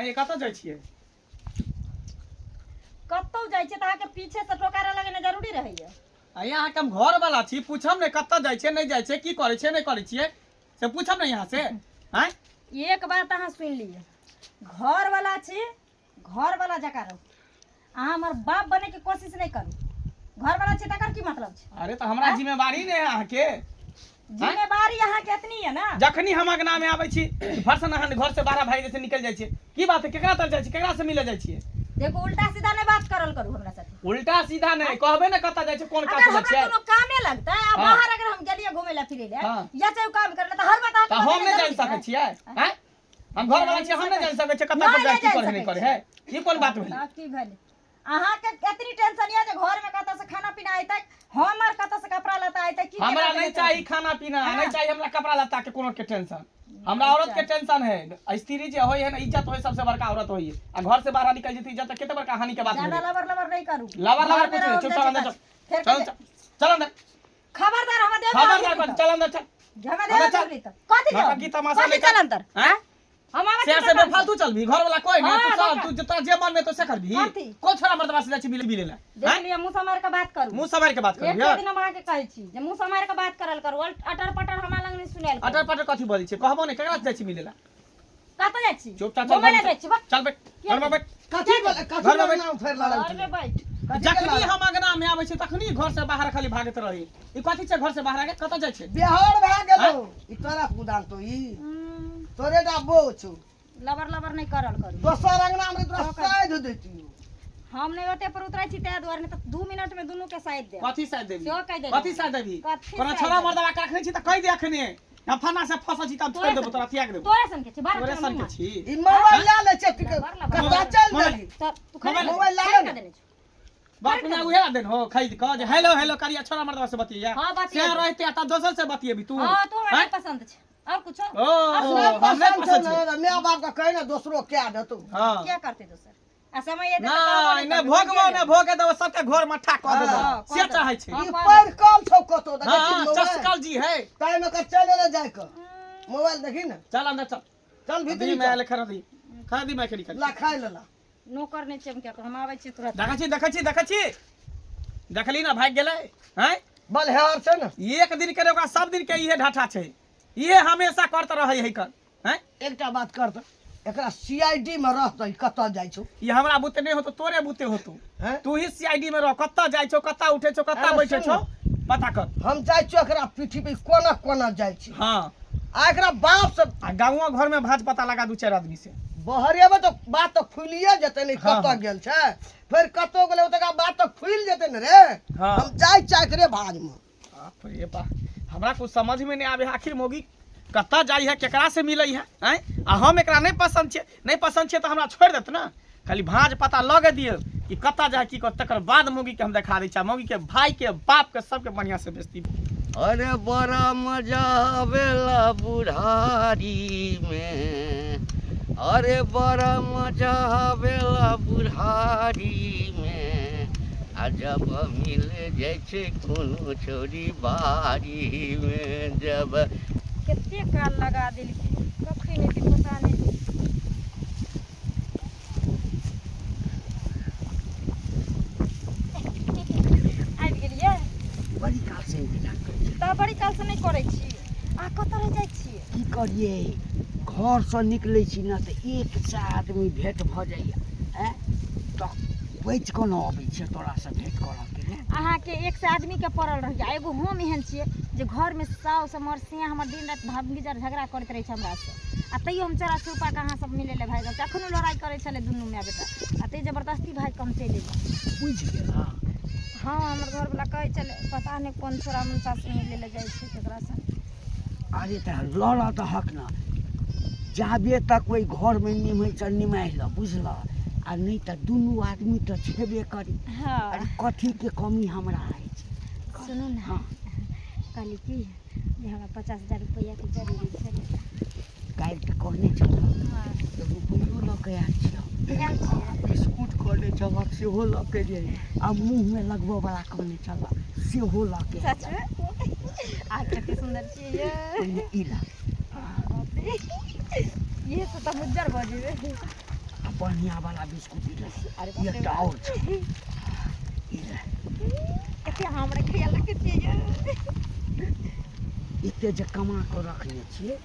ये कतऽ जाइ छियै? कतौ जाइ छियै त अहाँके पीछे से टोकारा लगेना जरूरी रहैया। यहाँ के हम घर वाला छी, पूछम ने कतऽ जाइ छियै नहीं जाइ छियै, की करै छियै नहीं करै छियै से पूछम ने यहाँ से। हैं एक बात अहाँ सुन लिए, घर वाला छी, घर वाला जका रहो। अहाँ हमर बाप बने के कोशिश नहीं करू। घर वाला छी तकर की मतलब छै? अरे तो हमरा जिम्मेवारी ने अहाँ के, जिम्मेवारी अहाँ के एतनी है ना। जखनी हम अंगना में आबै छी फरसन अहाँ घर से बाहर भाई जैसे निकल जाइ छियै, की बात है? केकरा तर जाइ छी, केकरा से मिले जाइ छियै? देखो उल्टा सीधा नहीं बात करल करू हमरा साथे। उल्टा सीधा नहीं कहबे ना कतऽ जाइ छी, कोन काज अगर से हमरा छै? कोनो कामे लगता है आ बाहर अगर हम गेलिए घूमे ला फिरे ला या चाहे काम करे ला त हर बात त हम नहीं जान सकै छियै। हैं हम घर वाला छी, हम नहीं जान सकै छियै कतऽ पर जाइ की करे नहीं करे है। ई कोन बात भेलै? की भेलै? अहाँ के एतनी टेंशन या जे घर में कतऽ से खाना पीना आइतै, हमर कतऽ से कपड़ा लत्ता आइतै, की हमरा नहीं चाहिए खाना पीना, नहीं चाहिए हमरा कपड़ा लत्ता के कोनो के टेंशन। हमरा औरत के टेंशन है, स्त्री जे होय है ना, इज्जत होय सबसे बड़का औरत होय है। आ घर से बाहर निकल जेती इज्जत केते बड़का हानि के बात ज्यादा भेलै। लबर लबर नहीं करू। लवर लवर कुछ नहीं, चुप अंदर चल, चल अंदर, खबरदार हम देव खबरदार चल अंदर चल। झगड़ा देव त कथि नौकर की तमाशा कथि चल अंदर। हैं हम आवे से बेफालतू चल भी, घर वाला कोई नहीं, तू हाँ, सब तू जितना जे मन में तो से कर भी। कथी? कोन छोरा मर्दवा से जाची मिले मिले ला? देख लिया मुंह समार के बात करू। मुंह सवार के बात कर एक भैया। दिन हम आके कहै छी जे मुंह समार के बात करल करू, अटर पटर हमरा लग नहीं सुनेल। अटर पटर कथी बोलै छै? कहबो ने केकरा से जाची मिले ला? कतऽ जाइ छी? चुपचाप घुमै ला जाइ छी बा। चल बैठ, घर में बैठ। कथी घर में बैठ। नाम फेर लड़ाई घर में बैठ। जखनी हम अंगना में आबै छै तखनी घर से बाहर खाली भागत रही। ई कथी छै घर से बाहर आके कतऽ जाइ छै? बिहार भाग गेलो ई तोरा कुदान तो ई तोरे दा बो छु लबर लबर नहीं करल करू। दोसर अंगना में तोरा साइड देती हम नहीं ओते पर उतरै छी तै दुआरे, नहीं तो 2 मिनट में दुनू के साइड दे। कथी साइड देबी? सेहो कहि देली। कथी साइड देबी? कथी कोनो साइड छोरा देबी? मर्दवा का रखने छी त कहि दे अखने। हम फना से फसल छी त छोड़ देबो, तोरा त्याग देबो। तोरे सन के छी, बारह तोरे सन सन के के छी। ई मोबाइल ला ले छै टिक लबर लबर। कतऽ चल गेली तू खरीद मोबाइल ला खरीद ले। के देने छी। बाप ने उहे दिन हो खरीद क जे हेलो हेलो करिया छोरा मर्दवा से बतिया। हाँ, बतिया। से रहते त दोसर से बतिएबी तू। हां तू हमरा हैं? नहीं पसंद छै और कुछ ओ हमने हमने पसंद छै। पसंद माय बाप का कहे ना दूसरो क्या दे तू हां क्या करते दोसर आ समय ये नहीं नहीं भोगबो ने भोगे देबो सबके घर में ठा क देबो। हाँ, से कह चाहे छै। ई पर कल छौ कतो देखी हां मोबाइल चस्कल जी है। टाइम में कर चले ले जाय क मोबाइल देखी ना चल अंदर चल। चल दी भीतर मैं ले खरीदी खरीदी मैं करी ला खाई लेला नौकर नहीं चमके तो हम आवे छी तुरंत। देखै छी देखली ना भाग गेलै। हैं बलहार छै ना एक दिन करे ओकरा सब दिन के इहे ढाठा छै, इहे हमेशा करत रहै है कर। हैं एकटा बात कर त एकरा सीआईडी में रहतै कतऽ जाइ छौ ये हमरा बुते नहीं होतो तोरे बुते होतो। हैं तू ही सीआईडी में रह, कत्ता जाइ छौ, कत्ता उठे छौ, कत्ता अरे बैठे सुन छौ पता कर। हम जाइ छियौ एकरा पीठी पे कोना कोना जाइ छी हां आ एकरा बाप से आ गाँव घर में भाज पता लगा 2-4 आदमी से। बहरिया तो बात तो खुलिए जेतै नहीं हाँ, कतऽ हाँ। गेल छै फिर कतऽ गेलै ओतका बात तो खुल जेतै न रे। हाँ। हम जाइ चाकरे भाज में बाप रे बा हमरा कुछ समझ में नहीं आवे आखिर मोगी कत्ता जाई है, केकरा से मिलै है। हैं आ हम एकरा नहीं पसंद छे तो हमरा छोड़ देत ना, खाली भाज पता लगे दिए कि कत्ता जाए की कर, तकर बाद मोगी के हम दिखा दै छै। मोगी के भाई के बाप के सबके बढ़िया से बेइज्जती। अरे बड़ा मजा आवेला बुढ़ारी में, अरे बड़ा मजा आवेला बुढ़ारी में, आ जब मिल जाइ छै कोनो छोरी बारी में, जब कितने काल लगा दिल की कखी नहीं थी पता नहीं। आबि गेलिए बड़ी काल से इंतजार करै छी। त बड़ी काल से नहीं करै छी आ कतऽ रह जाइ छी? की करिए घर से निकलै छी ना तऽ एक से आदमी भेंट भऽ जाइए। हैं तऽ बचि कऽ न अबै छै तोरा से भेंट करऽ के ने। अहाँ के एक से आदमी के पड़ल रह जा। एगो हम एहन छियै जे घर में साउ समर सिया हमर दिन रात भागीजर झगड़ा करैत रहै छै हमरा से, आ तैयो हम चोरा छुपा के अहाँ सब मिले ले भाग जाए। अखनो लड़ाई करे छले दुनू माय बेटा, आ ते जबरदस्ती भाग कम चलि एलिए। बुझि गेला हाँ हमर घर वाला कहे चले पता नहीं कौन छोरा मुंसा से मिले ले जाए छै केकरा से। अरे तऽ लड़ तऽ हक न जाबे तक ओहि घर में निमै छ निमाहि ल बुझल, आ नहीं तऽ दुनू आदमी तऽ छेबे करी। हाँ अरे कथी के कमी हमरा अछि? सुनू ना हाँ कहली की जे हमरा 50,000 रुपया के जरूरी छले। काल्हि तऽ कहने छल हाँ एगो बुढ़ो लऽ के आयल छियौ, आयल छियै। बिस्कुट कहने छलक सेहो लऽ के जे, आ मुँहमे लगबऽ बला कहने छलक सेहो लऽ के सच में आज कते सुंदर छियै ये। ई ला ये तो मुज्जर भऽ जेबै। आ बढ़िया वाला बिस्कुट ई अरे रहे बाप रे एकटा बाप। और छै ई रहे कते हमरा ख्याल रखे छियै एते जे कमा कऽ रखने छियै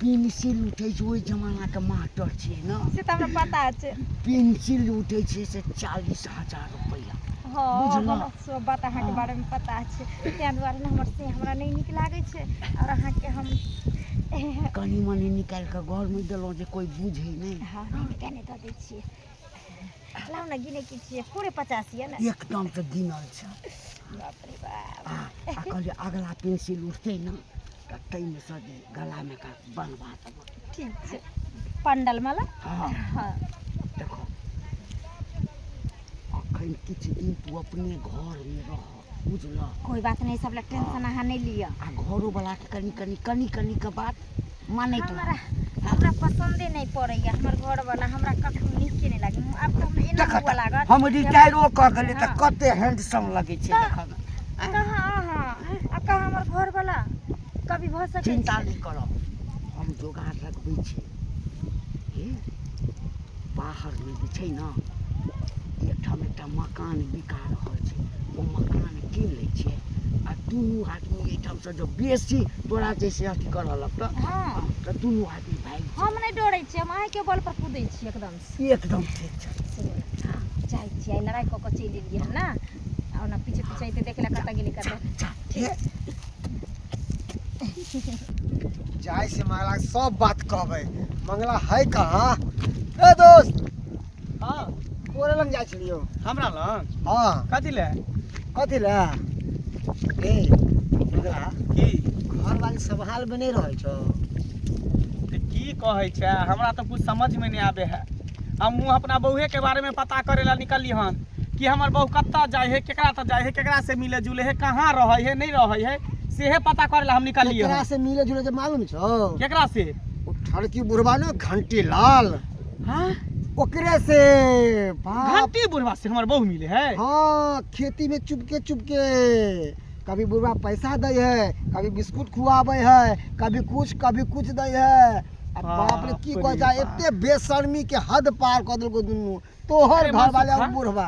पेंसिल उठै छै ओहि जमानाके मास्टर छियै ने से तऽ हमरा पता छै पेंसिल उठै छै से 40,000 रुपैआ हाँ बुझलहुँ। हमरा सब बात अहाँके बारेमे पता छै ताहि दुआरे ने हमर से हमरा नहि नीक लागै छै और अहाँके हम कनी मनी निकालि कऽ घरमे देलहुँ जे कोइ बुझै नहि हाँ नहीं निकालने दऽ दै छियै लाउ ने गिने की छियै पूरे 50 ये ने एकदम से गिनल छै बाप रे बाप आ कहलियै अगला पेंसिल उठतै ने तऽ ताहिमे सँ जे गलामे का बनबा देबै ठीक छै पंडल माला हाँ हाँ देखो अखन किछु दिन तू अपने घरमे रह बुझलह कोई बात नहीं सब लोग टेंशन अहाँ नहीं लिया आ घरोवलाके कनी के बात मानैत हमरा रह हमरा पसंदे नहीं पड़ैया हमर घर वाला हमरा कखनो नीके नहीं लागे आब तऽ हमरा एना हुआ लागत हम रिटायरो कऽ गेलियै तऽ कते हैंडसम लगै छै देखऽमे कहाँ हाँ आ कहाँ हमर घर वाला कभी भ सकै चिंता छै नहीं करब हम जोगाड़ लगबै छी हे बाहरमे जे छै ने एकठाम एकटा मकान बिका रहल छै ओ मकान कीन लै छियै आ दुनू आदमी एहिठामसँ जो बेसी तोरा जैसे अथी करऽ लगतऽ हाँ तऽ दुनू आदमी भागि हम नहीं डरै छी हम अहाँके बल पर कूदै छी एकदम से एकदम ठीक छै हाँ जाइ छी आई लड़ाई कऽ के चलि एलियै हन ना आ ओना पीछे पीछे अइते देखे ला कतऽ गेली कतऽ जाय से मंगला के सब बात कहबै मंगला है कहाँ ए दोस्त हाँ तोरे लग जाइ छलियो हमरा लग हाँ कथी ले कथी ले ए मंगला की घर वाली संभाल में नहीं रहै छौ तऽ की कहै छै हमरा तऽ कुछ समझमे नहीं आबे है हम अपना बौहे के बारे में पता करे ला निकलली हन कि हमर बहू कत्ता जाय है केकरा तऽ जाय है केकरा से मिले जुले है कहाँ रहै है नहीं रहै है सेहे पता करे ला हम निकललिए केकरा हन से मिले जुले जे मालूम छौ केकरा से ओ ठड़की बुढ़वा ने घंटी लाल हाँ ओकरे से बाप घंटी बुढ़वा से हमर बहू मिले है हाँ खेती में चुपके चुपके कभी बुढ़वा पैसा दे है कभी बिस्कुट खुआबे है कभी कुछ दे है आ बाप रे की कहै छै एते बेशर्मी के हद पार कऽ देलको दुनू तोहर अरे घर वाले मनसुखा, और बुढ़वा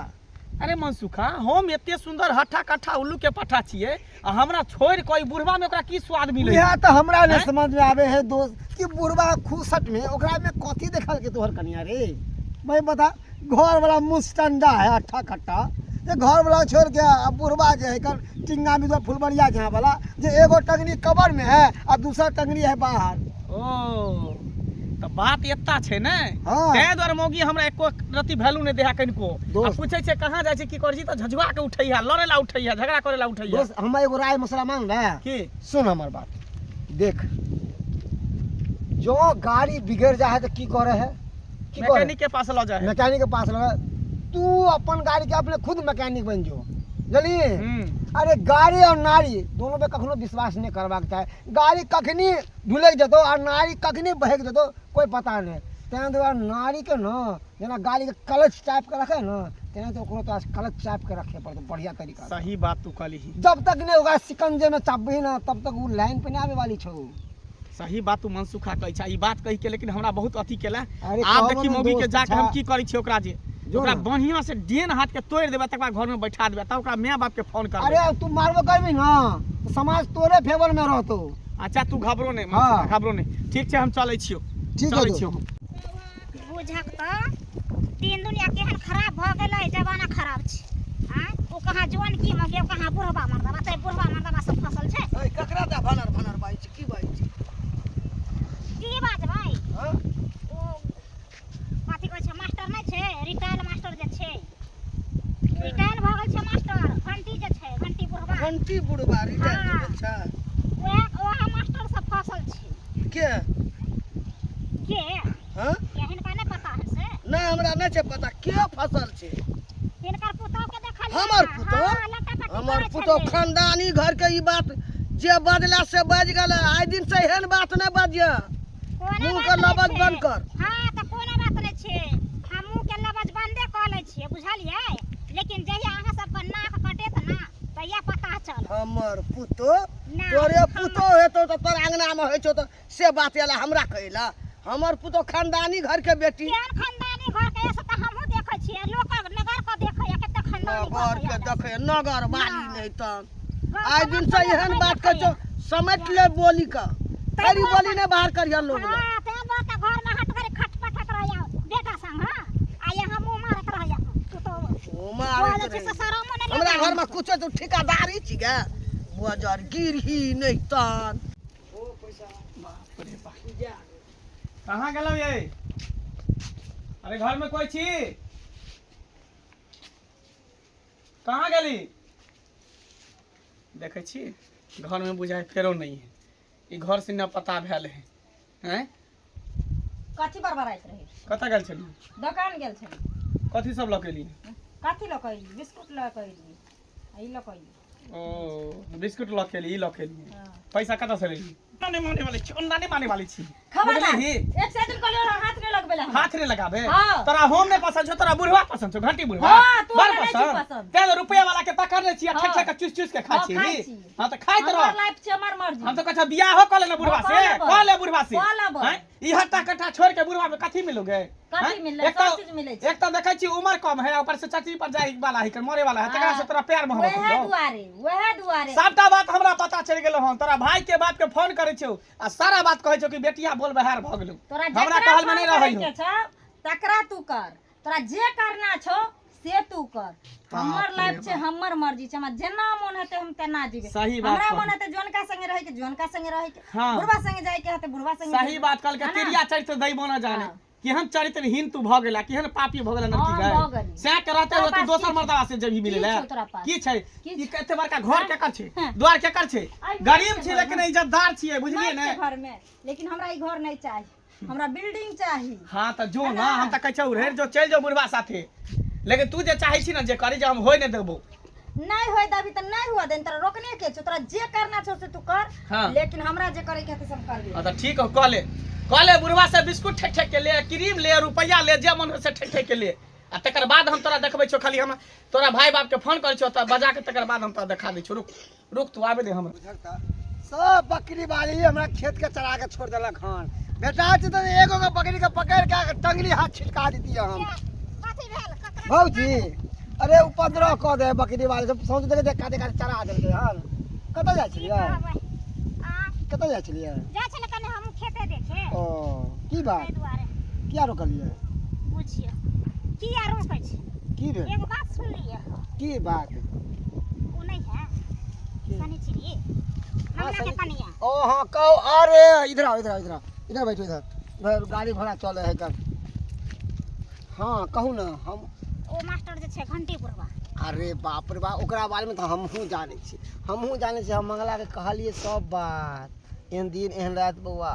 अरे मनसुखा हम एते सुंदर हट्ठा कट्ठा उल्लू के पट्ठा छियै आ हमरा छोड़ कोई बुढ़वा में ओकरा की स्वाद मिले यह तो हमरा ने हैं? समझ में आवे है दोस्त कि बुढ़वा खुसट में ओकरा में कथी देखल के तोहर कनिया रे भाई बता घर वाला मुस्टंडा है अट्ठा कट्टा ये घर वाला छोड़ के अब बुढ़वा जे है कर टिंगा में फुलबरिया जहाँ वाला जे एगो टंगनी कबर में है और दूसरा टंगनी है बाहर ओ तो बात एता छै ने हाँ। तै द्वारे मौगी हमरा एको रति वैल्यू नहीं देहा कनिको आ दोस्त। पूछे छै कहाँ जाइ छै की कर छी तो झझुआ के उठैया लड़े ला उठैया झगड़ा करे ला उठैया दोस्त हम एगो राय मसला मांग रहा है की सुन हमार बात देख जो गाड़ी बिगड़ जा है तो की करे है की करे मैकेनिक के पास ल जाए मैकेनिक के पास लगा तू अपन गाड़ी के अपने खुद मैकेनिक बन जो जलिए अरे गाड़ी और नारी दोनों पे कखनो विश्वास नहीं करबाक चाहे गाड़ी कखनी ढुलक जतो और नारी कखनी बहक जतो कोई पता नहीं तेना दुआरे नारी के न जेना गाड़ी के क्लच टाइप के रखे न तेना तो ओकरो तो क्लच टाइप के रखे पड़तो बढ़िया तरीका से सही बात तू कहली जब तक नहीं होगा शिकंजे में चापबही ना तब तक वो लाइन पे नहीं आवे वाली छौ सही बात तू मनसुखा कहै छै ई बात कहि के लेकिन हमरा बहुत अथी केला अरे आब कहबो देखी ने मौगी के दोस्त, जाके हम अच्छा। की करै छी ओकरा जे जो ओकरा ना। बढ़िया से डेन हाथ के तोड़ देबे तकर बाद घर में बैठा देबे तब ओकरा माय बाप के फोन करबे अरे अब तू मारबो करबी ना तो समाज तोरे फेवर में रहतो अच्छा तू घबरो नहीं हाँ। मनसुखा, घबरो नहीं ठीक छै हम चलै छियो ठीक है चलै दोस्त। छियो बुझक तऽ तीन दुनिया केहन खराब भऽ गेलै जमाना खराब छै ओ कहाँ जवान की मगे कहाँ बुढ़बा मर्दा बताइ बुढ़बा मर्दा सब फसल छै ककरा दा भनर बाई छी की बाई छी की बात भाई हां ओ कथी कहै छै मास्टर नहि छै रिटायर मास्टर जे छै रिटायर भऽ गेल छै मास्टर घंटी जे छै घंटी बुढ़बा घंटी बुढ़वा रिटायर हाँ। भेल छै ओहे मास्टर सब फसल छै के के हां हिनका नहि पता है से नहीं हमरा नहीं छै पता के फसल छै हिनकर पुतौह के देखल हमर पुतौह हमर पुतौह खानदानी घर के ई बात जे बजला से बज गेलै आइ दिन से एहन बात नहीं बाजिया मुंह के लबज बंद कर हाँ तऽ कोनो बात नहि छै हम मुंह के लबज बंदे कऽ लै छियै बुझलियै लेकिन जहिया अहाँ सब पर नाक कटेत ना तहिया पता चल हमर पुतौह ना, तोरे हम- पुतौह हेतौ तो तोर अंगना में होइ छौ तो से बात एला हमरा कहला हमर पुतौह खानदानी घर के बेटी केहन खानदानी खानदानी घर के ऐसे त हमहु देखै छियै लोक नगर को देखै या कते खानदानी नगर के देखे नगर वाली नहीं तो आज दिन से एहन बात कर छो समझ ले बोली का तेरी बोली ने बाहर करिया लोग हां ते बात घर में हट कर खटपटक रहया बेटा संग हां आ यहाँ मुंह मारत रहया तू तो ओ मारे बोले से शरम नहीं हमरा घर में कुछ तो ठेकेदारी छी गे बुझर गिरही नहीं तान ओ पैसा बाप रे बाप कहाँ गेलौ ये अरे घर में कोई छी कहाँ गेली देखै छी घर में बुझाय फेरो नहीं है ई घर से न पता भेल है हैं कथी बरबराइत रही कतऽ गेल छली दुकान गेल छली कथी सब लऽ के एली कथी लऽ कइली बिस्कुट लऽ कइली ई लऽ कइली ओ बिस्कुट लऽ के एली ई लऽ के एली हां पैसा कतऽ से लेली नाने माने वाली छी नाने माने वाली छी खबरदार बुझली ही? एक सेकंड को हाथ नहीं लगबेला हम हाथ नहीं लगाबे हाँ। तोरा होम नहीं पसंद छौ तोरा बुढ़वा पसंद छौ घंटी बुढ़वा हाँ, तोरा बड़ नहीं छौ पसंद। तेल रुपया वाला के पकड़ ले छी हाँ। ठक ठक के चूस चूस के खा हाँ, छी खाइ छी। हां त खाइत हमर रह लाइफ छै हमर मर्जी हम तो कहता बियाह कर लेना बुढ़वा हाँ, से कर कर ले बुढ़वा से कर लेबै। हैं? ई हट्टा कट्टा छोड़ के बुढ़वा में कथी मिलोगे कथी हैं? मिलले एक सब तो- चीज मिलै छै एक तो देखै छी उम्र कम है ऊपर से चचरी पर जाई वाला है मरे वाला है तकरा से तोरा प्यार मोहब्बत वहे हो दुआरे सबटा बात हमरा पता चल गेलो हन तोरा भाई के बात के फोन करे छौ आ सारा बात कहै छौ कि बेटिया बोल बहार भ गेलौ तोरा हमरा कहल में नहीं रहै हो तकरा तू कर तोरा जे करना छौ से तू कर हमर बाप रे लाइफ छै बाप। हमर मर्जी छै हमरा जेना मन हेतै हम तेना जीबे सही बात हमरा कहली। मन हेतै जोनका संगे रहे के जोनका संगे रहे के हाँ। बुढ़वा संगे जाए के हेतै बुढ़वा संगे सही जाए बात कल के है ना? तिरिया चरित्र दैबो न जाने हाँ। केहन चरित्रहीन तू भ गेला केहन पापी भ गेला हाँ, लड़की भऽ गए गेली। से के रहते तोरा हो तू पास दोसर की मर्दवा से जब ही मिले की ले छौ तोरा पास? की छै की ई कते बड़का घर हाँ। के कर छै हाँ। द्वार के कर छै आई गरीब घर छी के लेकिन घर। इज्जतदार छियै बुझलिए माइक ने के घर में लेकिन हमरा ई घर नहीं चाही हमरा बिल्डिंग चाही हां त जो है ना ना? हम त कहै छौ रे जो चल जाओ बुढ़वा साथे लेकिन तू जे चाहै छी ना जे करी जे हम होय नै देबो नहीं होय त अभी त नहीं हुआ देन तोरा रोकने के छौ तोरा जे करना छौ से तू कर हाँ। लेकिन हमरा जे करे के हेतै सब कर दे हां त ठीक हो कह ले बुढ़वा से बिस्कुट ठेक ठेक के ले क्रीम ले रुपया ले जे मन हो से ठेक ठेक के ले आ तकर बाद हम तोरा देखबै छौ खाली हम तोरा भाई बाप के फोन करै छौ त बजा के तकर बाद हम तोरा देखा दै छौ रुक तू आबे दे हमरा सब बकरी वाली हमरा खेत के चरा के छोड़ देलक हन बेटा छै त एगो के बकरी के पकड़ के टंगली हाथ छिटका देती हम कथी भेल ककरा भौजी अरे उपद्रव कऽ दे बकरी वाली सब सोच दे के काटे काटे चरा देलकै हन कतऽ जाइ छलियै कतऽ जाइ छलियै जा छले कने हम खेते देखे ओ की बात ताहि दुआरे किया रोकलियै पूछियो किया रोकै छी की भेल एगो बात सुन लिया की बात वो नहीं है सनी चिड़ी हाँ, हमरा के सनी- कनिया ओ हाँ कहो अरे इधर आओ इधर आओ इधर आओ इधर बैठो इधर गाड़ी घोड़ा चले है कर हाँ कहू ना हम ओ मास्टर जे छै घंटी पुरवा अरे बाप रे बाप ओकरा बारे में तो हमहूँ जाने छी हम मंगला के कहलिए सब बात एहन दिन एहन रात बउआ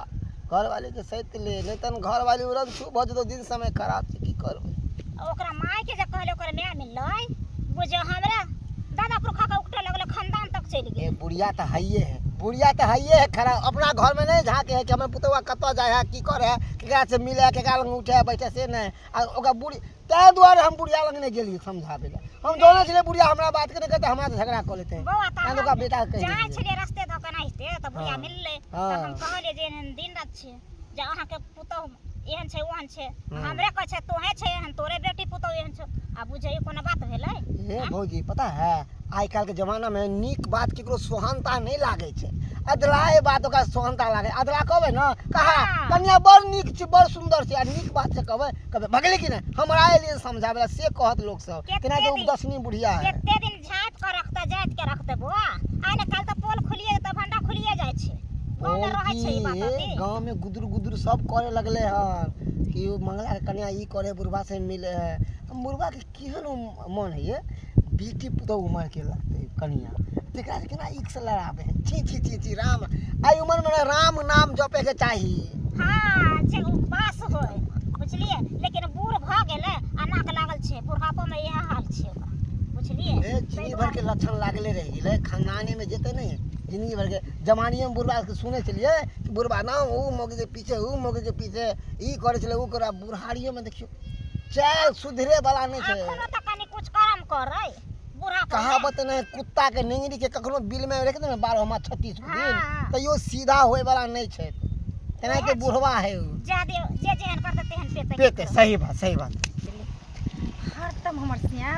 घर वाले के सैत ले नहीं तन घर वाली उरद छू भज दो दिन समय खराब छै की करू ओकरा माय के जे कहले ओकर न्याय मिललै बुझो हमरा दादा पुरखा के उठे लगले खानदान तक चलि ए गेल बुढ़िया तो हइये है खराब अपना घर में नहीं झाके है कि हमर पुतवा कतऽ जाए है की करे है केकरा से मिले है केकरा लग उठे बैठे से नहीं आ ओकरा बुढ़ी ताहि दुआरे हम बुढ़िया लग नहीं गेलिए समझाबे ला हम जाने छलिए बुढ़िया हमरा बात करे कहते हमरा से झगड़ा कर लेते हैं बौआ ताहि ओकरा बेटा के कहि जाय देलियै। छले रास्ते ध के नाइते त बुढ़िया हाँ। मिलले त हाँ। हम कहले जे दिन रात छै जे अहाँ के पुतौ एहन छै ओहन छै हाँ। हमरे कह छै तोहे छै एहन तोरे बेटी पुतौ एहन छै आ बुझै कोनो बात भेलै हे भौजी पता है आइ काल्हि के जमाना में नीक बात केकरो सोहनता नहीं लागे छै अदलाए बात ओकरा सोहनता लागे अदला कहबै ना कहा हाँ। कन्या बड़ नीक छै बड़ सुंदर छै आ नीक बात से कहबै भगले कि नहीं हमरा एलिए समझावे ला से कहत लोग सब केते केना के दिन- उदसनी बुढ़िया है केते दिन झाँप के रखते जाइत के रखते बुआ आइ ने काल त पोल खुलिए त भंडा खुलिए जाइ छै गाँव में रहै छै ई बात अभी गाँव में गुदुर गुदुर सब करे लगले हन कि ओ मंगला के कन्या ई करे बुढ़वा से मिले है बुढ़वा के केहन मन है ये बेटी पुतौ उमर के लगते कन्या तेकरा से केना एक से लड़ाबे है छी राम आई उमर में राम नाम जपे के चाहिए हाँ जे उपास होय बुझलिए लेकिन बूढ़ भ गेले आ नाक लागल छै बुढ़ापो में यह हाल छै ओकरा बुझलिए ए जिंदगी भर के लक्षण लागले रह गेले खानदानी में जेते नहीं जिंदगी भर के जमानिए में बुढ़वा के सुने चलिए कि बुढ़वा ना ऊ मौके के पीछे ई करे चले ऊ करे बुढ़ारियों में देखियो चाय सुधरे वाला नहीं छे एखनो त कनी कुछ कर्म करे बुढ़ा कहावत नहीं कुत्ता के नेंगरी के कखनो बिल में रख दे 12 36 हाँ। दिन तो यो सीधा होए वाला नहीं छे तेना के बुढ़वा है ऊ जे जेहन करते तेहन पेते पेते सही बात हरदम हमर सिया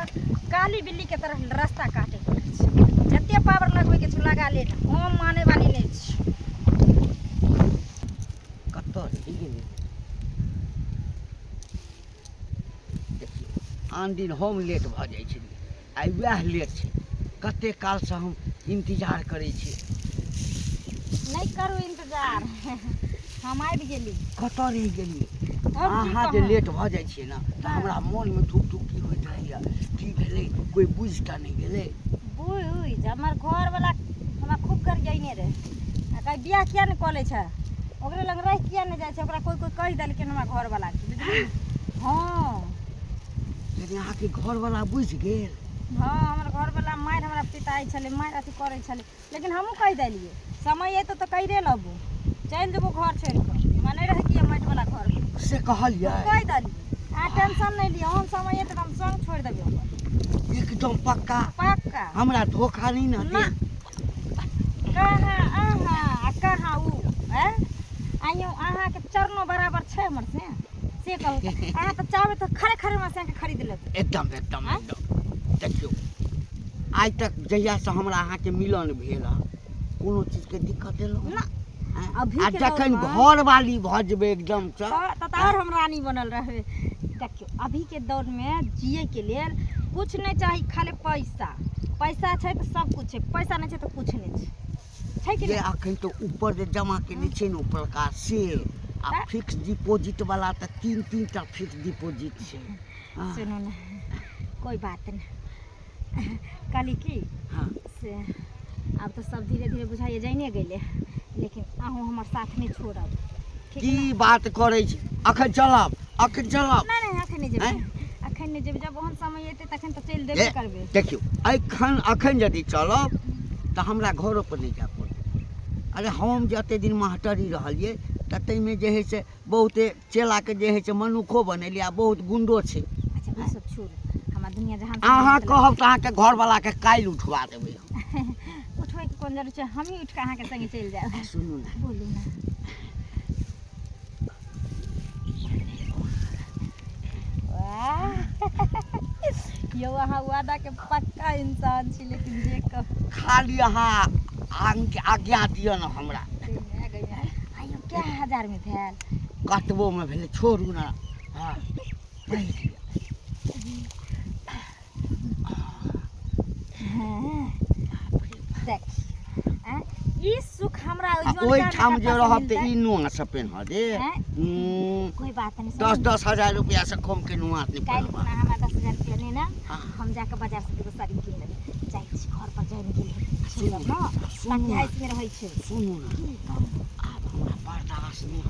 काली बिल्ली के तरह रास्ता काटे पड़ै छै। जते पावर लगबै के छै लगा ले, हम माने वाली नहीं छी। कतऽ रहि गेलै? देखियौ आन दिन हम लेट भऽ जाइ छलियै, आइ वएह लेट छै। कते कालसँ हम इंतजार करै छी। नहीं करू इंतजार, हम आबि गेली। कतऽ रहि गेलियै? हम की अहाँ जे कहूँ? लेट भऽ जाइ छियै ने तऽ हमरा मोनमे धुक की होइत रहैया, की भेलै, कोइ बुझि टा नहि गेलै। बुझ हमर घर वाला हमरा खूब गरियाइने रहे, आ कहीं बियाह किया नहीं कऽ लै छै, ओकरे लग रह किया नहीं जाइ छै, ओकरा कोई कहि देलकै हमरा घर वाला के, बुझली? हाँ लेकिन अहाँके घरवला बुझि गेल? हाँ हमर घर वाला मारि हमरा पिटाइ छलै, मारि अथी करै छलै, लेकिन हमहूँ कहि देलियै समय अयतौ तऽ कहिरे लेबू, चलि जेबो घर छोड़ि कऽ। हमरा नहीं रहे कि माटि वाला घर से कहलियै? कहि देलियै। आ टेंशन नहीं लिअ, हम समय अयतै तऽ हम संग छोड़ि देबै ओकर। एकदम पक्का? पक्का। हमरा धोखा नहीं ना ना। दे। कहाँ अहाँ आ कहाँ ऊ, आइयो अहाँके चरणो बराबर छै हमर से कहू। अहाँ तऽ चाहबै तऽ खड़े खड़े हमरा से खरीद लेबै। एकदम देखियौ आइ तक जहियासँ हमरा अहाँके मिलन भेल हँ कोनो चीजके दिक्कत देलहुँ ना। अभी आ के जखन दौर में- घरवाली भऽ जेबै एकदम से तऽ और हम रानी बनल रहबै। देखियो अभी के दौर में जिए के लेल कुछ नहीं चाही, खाली पैसा। पैसा छै तऽ सब कुछ छै, पैसा नहीं छै तऽ कुछ नहीं छै कि ये नहीं? अखन तो ऊपर जे जमा केने छै ने ऊपरका से आ फिक्स डिपॉजिट वाला तऽ 3 टा फिक्स डिपॉजिट छै। हाँ, सुनो ना, कोई बात नहीं। कहली की हाँ। से आब तो सब धीरे धीरे बुझाइए जाइने गेले, लेकिन अहूँ हमर साथ नहीं छोड़ब, ठीक है की बात करै छी? अखन चलब? ना? नहीं अखन नहीं जेबै, अखन नहीं जेबै, जब ओहन समय एतै तखन तऽ चलि देबे करबै। देखियौ अखन यदि चलब तऽ हमरा घरो पर नहीं जाय पड़त। अरे हम जते दिन मास्टरी रहलियै ततेमे जे है से बहुते चेलाके जे है से मनुखो बनेलियै आ बहुत गुंडो छै। अच्छा ई सब छोड़ू, हमरा दुनिया जहान से अहाँ मतलब- कहब तऽ अहाँके घरवलाके काल्हि उठवा देबै हम। उठबै के कोन जरूरी छै, हमही उठ के अहाँके संगे चलि जाएब। सुनू ने, बोलू ना। वाह यौ अहाँ वादा के पक्का इंसान छी, लेकिन जे कहू खाली अहाँ आज्ञा दिअ ने हमरा। आइयो क्या हजार में भेल? कतबोमे भेलै छोड़ू ने। हाँ हाँ, देख ई सुख हमरा ओहिठाम जे रहब तऽ ई नुआ से पेन्ह दे। कोई बात नहीं। 10 हजार रुपया से कम के नुआ नहीं काल्हि पेन्हब। खुना हमरा 10,000 रुपया नहीं ना, हाँ। हम जाके बाजार से एगो साड़ी कीन लेबै। जाइ छी घर पर जाय नहीं गेल सुनब ना, सुनू ताकि ना। हाइस में रहै छै। सुनू ने, आब हमरा बर्दाश्त नहीं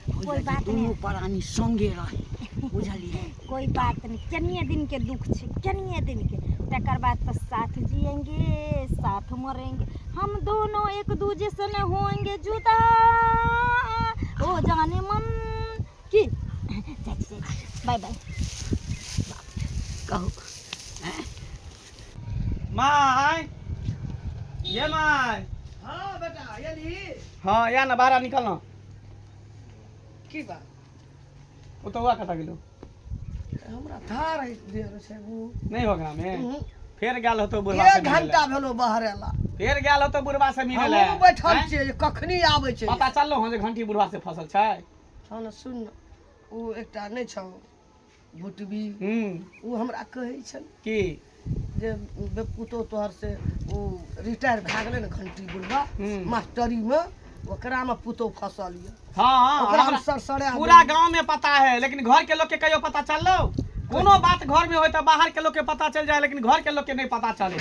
कोई होइए। बात दुनू नहीं। प्राणी संगे रहे, बुझलिए? कोई बात नहीं, कनिए दिन के दुख छै, कनिए दिन के, तकर बाद तो साथ जिएंगे साथ मरेंगे, हम दोनों एक दूजे से न होंगे जुदा, ओ जाने मन की। Bye bye. कहू माय, ये माय। हाँ बेटा यदि हाँ या ना बाहर निकलना। की बात वो तो हुआ कता गेलो हमरा धार है देर से वो नहीं होगा में फिर गेल होतो बुढ़वा से 1 मिले घंटा भेलो बाहर एला। फिर गेल होतो बुढ़वा से मिले ले। हम बैठल हैं? छियै जे कखनी आबै छै। पता चललो हो जे घंटी बुढ़वा से फसल छै। हाँ ना सुन ना, ओ एकटा नहीं छौ भुटबी, ओ हमरा कहै छल की जे बेपुतो तोहर से ओ रिटायर भए गेलै ने घंटी बुढ़वा मास्टरी में, ओकरा में पुतो फसल ये। हाँ ओकरा हमरा हम सरसरे पूरा गांव में पता है, लेकिन घर के लोग के कहियो पता चललो? कोनो बात घर में होय तो बाहर के लोग के पता चल जाए, लेकिन घर के लोग के नहीं पता चले।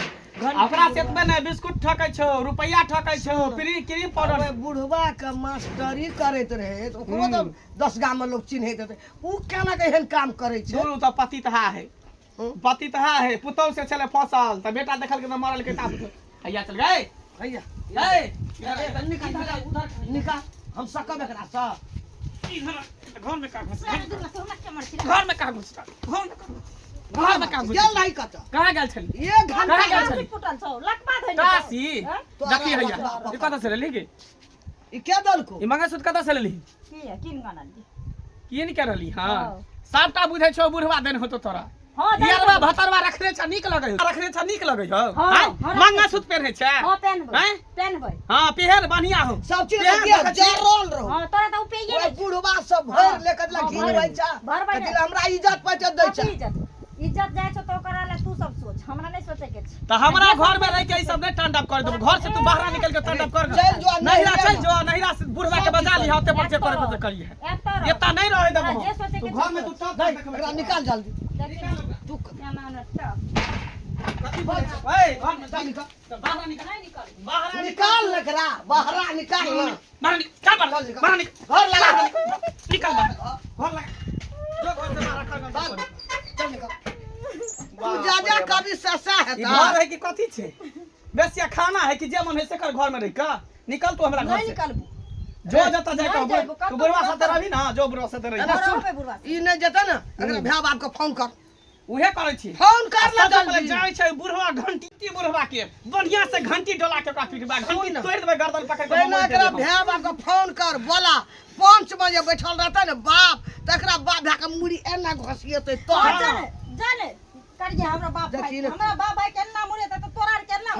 ओकरा से एतबे ने बिस्कुट ठकै छो, रुपया ठकै छो, क्रीम पाउडर। अबे बुढ़वा के मास्टरी करैत रहे तो ओकरो तो 10 गांव में लोग चिन्हैत हेतै, ऊ केना के एहन काम करै छै? दूर तो पति तहा है, पति तहा है, पुतौ से चले फसल त बेटा देखल के मरल के ता हैया चल गए। भैया ए निकाल हम सकब एकरा सा। घर में का घुस घर में घर में का घुस घर में का घुस गेल नहीं कत कहां गेल छली? 1 घंटा कहाँ गेल गेल। छली? फुटल छौ लकबा धइले काशी तो देखी आराम हैया बाप ई कत से लेली गे? ई के दलको ई मंगलसूत्र कत से लेली? की है किन गाना ली की नहीं कर रही हां हाँ। सबटा बुझै छौ बुढ़वा देन होतो तोरा हां यारवा भतरवा रखने छ नीक लगै हो रखने छ नीक लगै हो हाँ, हैं हाँ, मंगलसूत्र पहने छ हां पहनबै हैं पहनबै हां पहन बढ़िया हो सब चीज पहन के देखै छी। जरल रहो हां तोरा त उपेये ओए नहीं बुढ़वा सब भर हाँ, लेकर ला हाँ, घिन भर- होइ छ भर भर कथि ला हमरा इज्जत पचत दै छ इज्जत जाय छौ तो ओकरा ले तू सब सोच हमरा नहीं सोचे के छै त हमरा घर में रह के ई सब नहीं टंडप कर देबो घर से तू बाहर निकल के टंडप कर चल जो, नहिरा नहिरा चल जो नहिरा से बुढ़वा के बजा ली होते पर से करे पर करिए एता एता नहीं रहे देबो जे सोचे तू के घर में तू टप एकरा निकाल जल्दी तू क्या मानत छ कथि बोले छ ए घर में जा निकल बाहर निकल नहीं निकल बाहर निकाल एकरा बाहरा निकाल ना बाहर निकल बाहर निकल घर लगा निकल बाहर घर लगा जो घर से बाहर खा चल निकल तू जा जा कभी ससा है ई घर है कि कथि छे बेसिया खाना है कि जे मन है से कर घर में रह का निकल तू हमरा घर नहीं से निकलबू जो जता जाए नहीं जाइबो, तू बुढ़वा साथे रही ना जो बुढ़वा साथे रही घर पे बुढ़वा ई नहीं जता ना एकरा भैया बाप को फोन कर उहे करे छी फोन कर ना सबसे पहले जल्दी जाय छै बुढ़वा घंटी बुढ़वा के बढ़िया से घंटी डोला के ओकरा पीटबा घंटी तोड़ देबे गर्दन पकड़ के पहले एकरा भैया बाप को फोन कर बोला 5 बजे बैठल रहता ना बाप तकरा बाप भैया के मुड़ी एना घसियते तो हाँ, जाने करिए हमरा बाप भाई देखी ना। हमरा बाप भाई केना मुरे त तोरा आर केना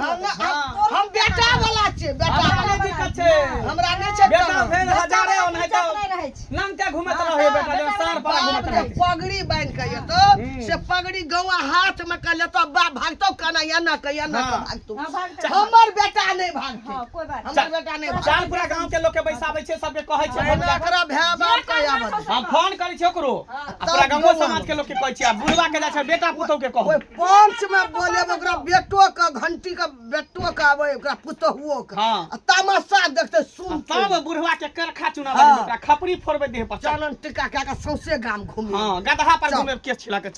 हम बेटा वाला छे बेटा हमरा वाला नहीं दिक्कत छै हमरा नहीं छे बेटा भेल हजारे और नहीं नहीं तो रहे छै लंग के घुमत रहे बेटा जे सार पर बाप घुमत जे रहे पगड़ी बांध के येतो से पगड़ी गौआ हाथ में कर लेतो बाप भागतो कना या ना कया ना हाँ। भागतो हां भाग हमर बेटा नहीं भागते हां कोई बात हमर बेटा नहीं भागते चाल पूरा गांव के लोग के बैसाबै छै सबके कहै छै पहले एकरा भैया बाप के आबत हम फोन करै छी ओकरो हाँ। पूरा गांव समाज के लोग के कहै छी बुढ़वा के जा छै बेटा पुतौ के कहू ओए 5 में बोले ओकरा बेटो का घंटी का बेटो का आवे ओकरा पुतहुओ का हाँ। आ तमाशा देखते सुन तब बुढ़वा के करखा चुना हाँ। ओकरा खपरी फोड़बे देह पर चानन टिका क्या का सौसे गाम घूमे हां गदहा पर घुमे के छिला के